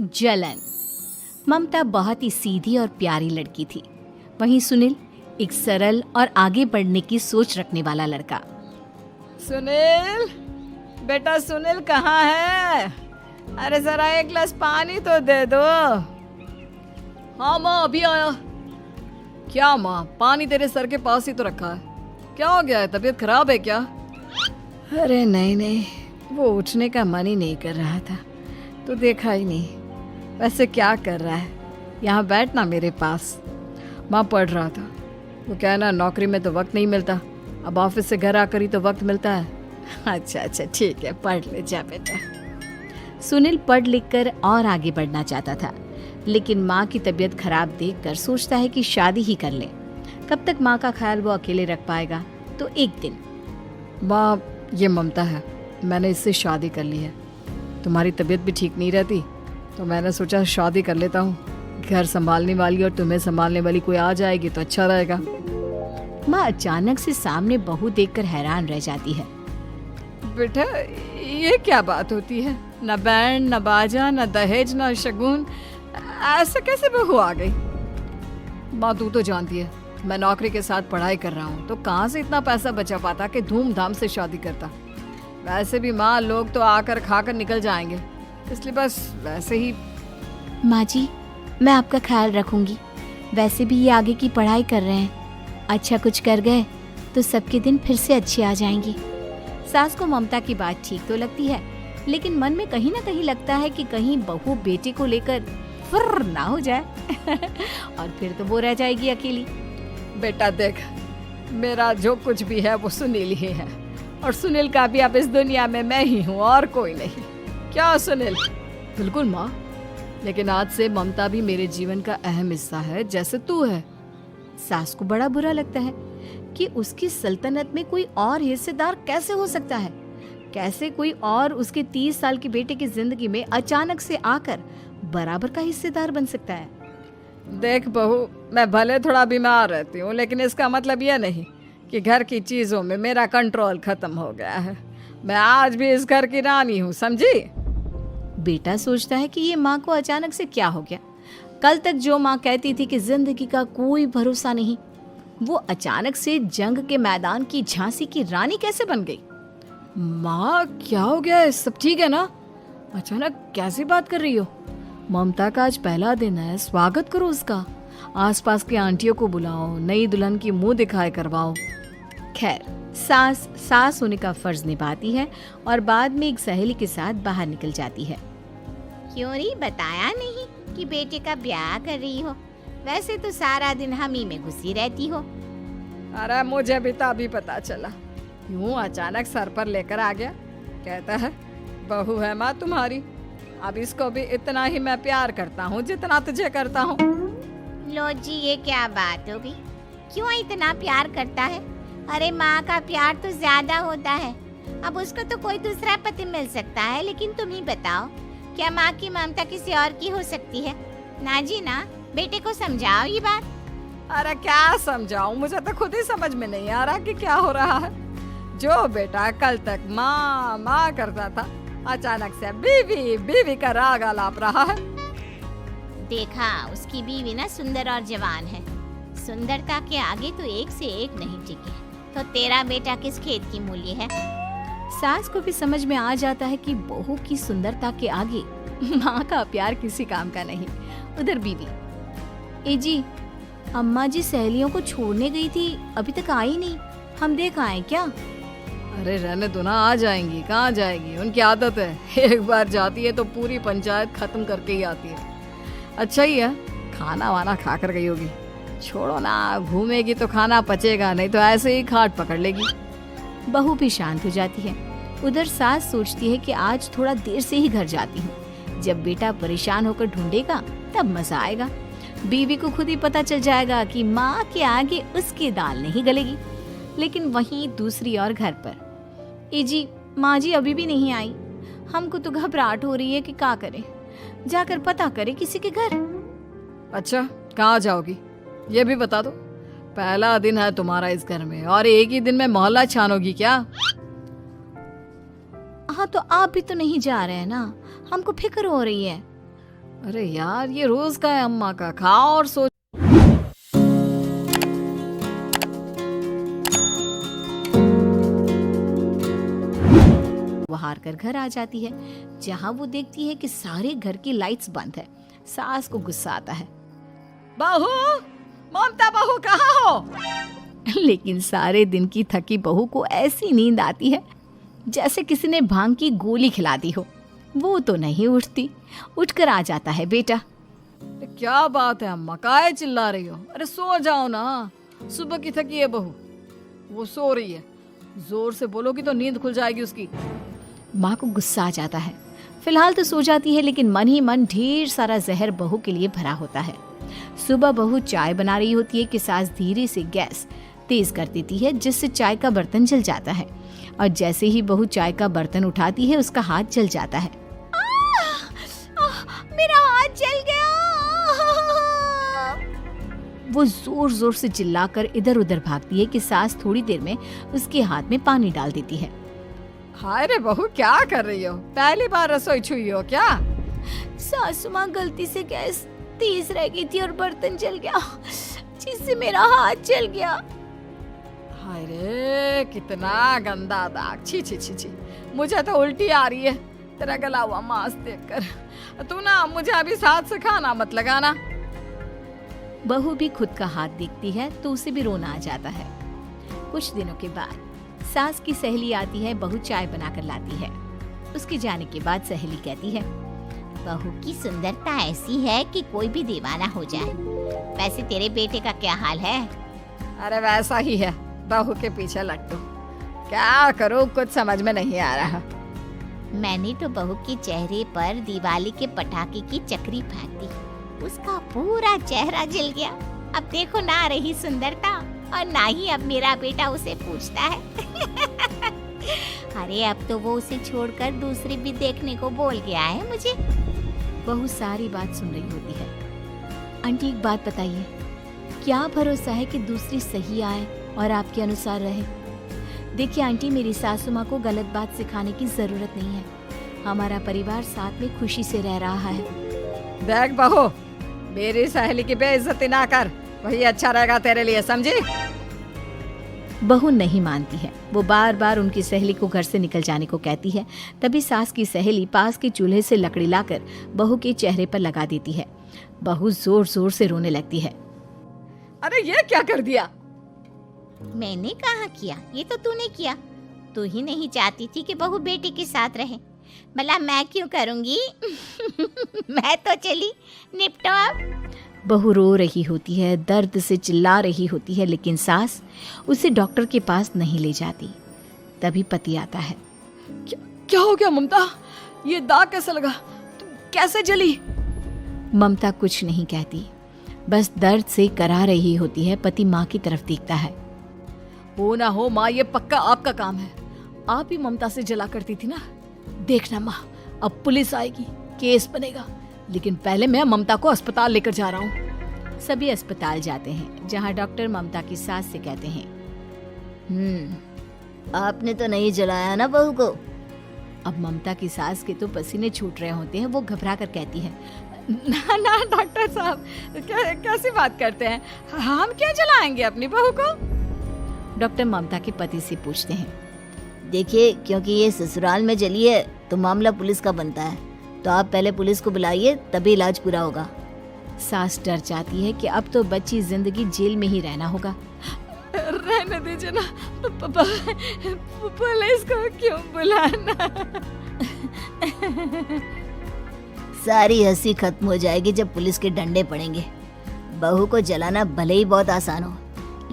जलन। ममता बहुत ही सीधी और प्यारी लड़की थी, वहीं सुनील एक सरल और आगे बढ़ने की सोच रखने वाला लड़का। सुनील, बेटा सुनील कहाँ है? अरे जरा एक गिलास पानी तो दे दो। हाँ माँ, अभी आया। क्या माँ, पानी तेरे सर के पास ही तो रखा है। क्या हो गया है, तबीयत खराब है क्या? अरे नहीं नहीं, वो उठने का मन ही नहीं कर रहा था, तो देखा ही नहीं। वैसे क्या कर रहा है? यहाँ बैठ ना मेरे पास। माँ पढ़ रहा था। वो कहना नौकरी में तो वक्त नहीं मिलता, अब ऑफिस से घर आकर ही तो वक्त मिलता है। अच्छा अच्छा ठीक है, पढ़ ले जा बेटा। सुनील पढ़ लिख कर और आगे बढ़ना चाहता था, लेकिन माँ की तबीयत खराब देखकर सोचता है कि शादी ही कर ले। कब तक माँ का ख्याल वो अकेले रख पाएगा? तो एक दिन, माँ ये ममता है, मैंने इससे शादी कर ली है। तुम्हारी तबीयत भी ठीक नहीं रहती, तो मैंने सोचा शादी कर लेता हूँ। घर संभालने वाली और तुम्हें संभालने वाली कोई आ जाएगी तो अच्छा रहेगा। माँ अचानक से सामने बहू देखकर हैरान रह जाती है। बेटा ये क्या बात होती है? न बैंड, न बाजा, न दहेज, न शगुन, ऐसे कैसे बहू आ गई? माँ तू तो जानती है, मैं नौकरी के साथ पढ़ाई कर रहा हूँ, तो कहाँ से इतना पैसा बचा पाता कि धूमधाम से शादी करता। वैसे भी माँ, लोग तो आकर खाकर निकल जाएंगे, इसलिए बस वैसे ही। माँ जी, मैं आपका ख्याल रखूंगी। वैसे भी ये आगे की पढ़ाई कर रहे हैं, अच्छा कुछ कर गए तो सबके दिन फिर से अच्छे आ जाएंगे। सास को ममता की बात ठीक तो लगती है, लेकिन मन में कहीं ना कहीं लगता है कि कहीं बहू बेटे को लेकर फुर्र ना हो जाए और फिर तो वो रह जाएगी अकेली। बेटा देख, मेरा जो कुछ भी है वो सुनील ही है, और सुनील का भी अब इस दुनिया में मैं ही हूँ और कोई नहीं। क्या सुनील? बिल्कुल माँ, लेकिन आज से ममता भी मेरे जीवन का अहम हिस्सा है, जैसे तू है। सास को बड़ा बुरा लगता है कि उसकी सल्तनत में कोई और हिस्सेदार कैसे हो सकता है। कैसे कोई और उसके 30 साल के बेटे की जिंदगी में अचानक से आकर बराबर का हिस्सेदार बन सकता है। देख बहू, मैं भले थोड़ा बीमार रहती हूँ, लेकिन इसका मतलब यह नहीं कि घर की चीजों में मेरा कंट्रोल खत्म हो गया है। मैं आज भी इस घर की रानी हूँ, समझी? बेटा सोचता है कि ये माँ को अचानक से क्या हो गया। कल तक जो माँ कहती थी कि जिंदगी का कोई भरोसा नहीं, वो अचानक से जंग के मैदान की झांसी की रानी कैसे बन गई? माँ क्या हो गया है? सब ठीक है ना? अचानक कैसी बात कर रही हो? ममता का आज पहला दिन है, स्वागत करो उसका। आसपास की आंटियों को बुलाओ, नई दुल्हन की मुंह दिखाए करवाओ। खैर, सास होने का फर्ज निभाती है और बाद में एक सहेली के साथ बाहर निकल जाती है। क्यों नहीं बताया नहीं कि बेटे का ब्याह कर रही हो? वैसे तो सारा दिन हम ही में घुसी रहती हो। अरे मुझे भी तो अभी पता चला, यूं अचानक सर पर लेकर आ गया। कहता है बहू है माँ तुम्हारी। अब इसको भी इतना ही मैं प्यार करता हूँ जितना तुझे करता हूँ। लो जी, ये क्या बात होगी? क्यों इतना प्यार करता है? अरे माँ का प्यार तो ज्यादा होता है। अब उसको तो कोई दूसरा पति मिल सकता है, लेकिन तुम ही बताओ, क्या माँ की ममता किसी और की हो सकती है? ना जी ना, बेटे को समझाओ ये बात। अरे क्या समझाऊं, मुझे तो खुद ही समझ में नहीं आ रहा कि क्या हो रहा है। जो बेटा कल तक माँ माँ करता था, अचानक से बीवी बीवी का राग आलाप रहा है। देखा, उसकी बीवी ना सुंदर और जवान है। सुंदरता के आगे तो एक से एक नहीं टिके, तो तेरा बेटा किस खेत की मूली है? सास को भी समझ में आ जाता है कि बहू की सुंदरता के आगे माँ का प्यार किसी काम का नहीं। उधर बीवी, ए जी, अम्मा जी सहेलियों को छोड़ने गई थी, अभी तक आई नहीं, हम देख आए क्या? अरे रहने दो ना, आ जाएंगी। कहाँ जाएंगी, उनकी आदत है, एक बार जाती है तो पूरी पंचायत खत्म करके ही आती है। अच्छा ही है, खाना वाना खा कर गई होगी। छोड़ो ना, घूमेगी तो खाना पचेगा, नहीं तो ऐसे ही खाट पकड़ लेगी। बहू भी शांत हो जाती है। उधर सास सोचती है कि आज थोड़ा देर से ही घर जाती हूँ, जब बेटा परेशान होकर ढूंढेगा तब मजा आएगा। बीवी को खुद ही पता चल जाएगा कि माँ के आगे उसकी दाल नहीं गलेगी। लेकिन वहीं दूसरी ओर घर पर, ए जी, माँ जी अभी भी नहीं आई। हमको तो घबराहट हो रही है कि क्या करें, जाकर पता करें किसी के घर। अच्छा, कहाँ जाओगी ये भी बता दो। पहला दिन है तुम्हारा इस घर में और एक ही दिन में मोहल्ला छानोगी क्या? हाँ, तो आप भी तो नहीं जा रहे हैं ना, हमको फिक्र हो रही है। अरे यार, ये रोज का है अम्मा का, खाओ और सो। वो हार कर घर आ जाती है, जहाँ वो देखती है कि सारे घर की लाइट्स बंद है। सास को गुस्सा आता है। बहू, ममता बहू कहाँ हो? लेकिन सारे दिन की थकी बहू को ऐसी नींद आती है जैसे किसी ने भांग की गोली खिला दी हो। वो तो नहीं उठती। उठकर आ जाता है बेटा। क्या बात है अम्मा, काहे चिल्ला रही हो? अरे सो जाओ ना, सुबह की थकी है बहू, वो सो रही है। जोर से बोलोगी तो नींद खुल जाएगी उसकी। माँ को गुस्सा आ जाता है। फिलहाल तो सो जाती है, लेकिन मन ही मन ढेर सारा जहर बहू के लिए भरा होता है। सुबह बहू चाय बना रही होती है कि सास धीरे से गैस तेज कर देती है, जिससे चाय का बर्तन जल जाता है। और जैसे ही बहू चाय का बर्तन उठाती है, उसका हाथ जल जाता है। मेरा हाथ जल गया। वो जोर जोर से चिल्लाकर इधर उधर भागती है कि सास थोड़ी देर में उसके हाथ में पानी डाल देती है। हाय रे बहू, क्या कर रही हो? पहली बार रसोई छुई हो क्या? सासू माँ गलती से गैस तेज रह गई थी और बर्तन जल गया, जिससे मेरा हाथ जल गया। हाय रे, कितना गंदा दाग। छी छी छी छी, मुझे तो उल्टी आ रही है तेरा गला हुआ मांस देखकर। तू ना मुझे अभी साथ से खाना मत लगाना। बहू भी खुद का हाथ देखती है तो उसे भी रोना आ जाता है। कुछ दिनों के बाद सास की सहेली आती है, बहू चाय बनाकर लाती है। उसके जाने के बाद सहेली कहती है, बहू की सुंदरता ऐसी है कि कोई भी दीवाना हो जाए। वैसे तेरे बेटे का क्या हाल है? अरे वैसा ही है, बहू के पीछे लट्टू। क्या करूं, कुछ समझ में नहीं आ रहा। मैंने तो बहू के चेहरे पर दिवाली के पटाखे की चक्री फेंक दी, उसका पूरा चेहरा जल गया। अब देखो ना रही सुंदरता, और ना ही अब मेरा बेटा उसे पूछता है। अरे अब तो वो उसे छोड़कर दूसरी भी देखने को बोल गया है मुझे। बहू सारी बात सुन रही होती है। आंटी एक बात बताइए, क्या भरोसा है कि दूसरी सही आए और आपके अनुसार रहे? देखिए आंटी, मेरी सासू माँ को गलत बात सिखाने की जरूरत नहीं है। हमारा परिवार साथ में खुशी से रह रहा है। देख बहू, मेरी सहेली की बेइज्जती ना कर, वही अच्छा रहेगा तेरे लिए, समझी? बहू नहीं मानती है। वो बार बार उनकी सहेली को घर से निकल जाने को कहती है। तभी सास की सहेली पास के चूल्हे से लकड़ी लाकर बहू के चेहरे पर लगा देती है। बहू जोर जोर से रोने लगती है। अरे ये क्या कर दिया? मैंने कहाँ किया, ये तो तूने किया। तू ही नहीं चाहती थी कि बहू बेटे के साथ रहे, भला मैं क्यों करूंगी? मैं तो चली, निपटो अब। बहू रो रही होती है, दर्द से चिल्ला रही होती है, लेकिन सास उसे डॉक्टर के पास नहीं ले जाती। तभी पति आता है। क्या हो गया ममता? ये दाग कैसे लगा? तुम कैसे जली? ममता कुछ नहीं कहती, बस दर्द से करा रही होती है। पति माँ की तरफ देखता है। हो ना हो माँ, ये पक्का आपका काम है। आप ही ममता से जला करती थी ना। देखना माँ, अब पुलिस आएगी, केस बनेगा, लेकिन पहले मैं ममता को अस्पताल लेकर जा रहा हूँ। सभी अस्पताल जाते हैं, जहाँ डॉक्टर ममता की सास से कहते हैं, आपने तो नहीं जलाया ना बहू को? अब ममता की सास के तो पसीने छूट रहे होते हैं। वो घबरा कर कहती है, ना ना डॉक्टर साहब, कैसी बात करते हैं? हम क्या जलाएंगे अपनी बहू को? डॉक्टर ममता के पति से पूछते हैं, देखिए, क्योंकि ये ससुराल में जली है तो मामला पुलिस का बनता है, तो आप पहले पुलिस को बुलाइए, तभी इलाज पूरा होगा। सास डर जाती है कि अब तो बच्ची जिंदगी जेल में ही रहना होगा। रहने दीजिए ना, पुलिस को क्यों बुलाना? सारी हंसी खत्म हो जाएगी जब पुलिस के डंडे पड़ेंगे। बहू को जलाना भले ही बहुत आसान हो,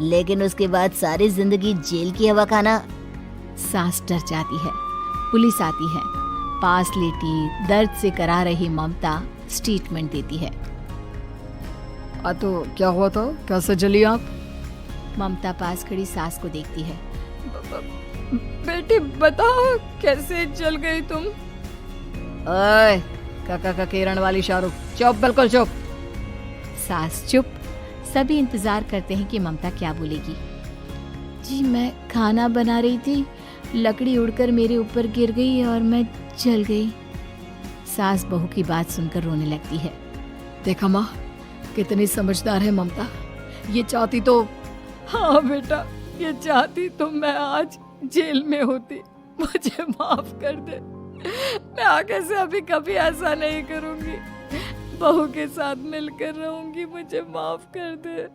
लेकिन उसके बाद सारी जिंदगी जेल की हवा खाना। सास डर जाती है। पुलिस आती है। पास लेटी दर्द से करा रही ममता स्टेटमेंट देती है। तो क्या हुआ था? कैसे जली आप? ममता पास खड़ी सास को देखती है। बेटी बताओ, कैसे जल गई तुम? ओए, काका का किरण वाली शाहरुख, चुप, बिल्कुल चुप। सास चुप। सभी इंतजार करते हैं कि ममता क्या बोलेगी। जी मैं खाना बना रही थी, लकड़ी उड़कर मेरे ऊपर गिर गई और मैं जल गई। सास बहू की बात सुनकर रोने लगती है। देखा माँ, कितनी समझदार है ममता। ये चाहती तो, हाँ बेटा, ये चाहती तो मैं आज जेल में होती। मुझे माफ कर दे। मैं आगे से अभी कभी ऐसा नहीं करूंगी। बहू के साथ मिलकर रहूंगी। मुझे माफ कर दे।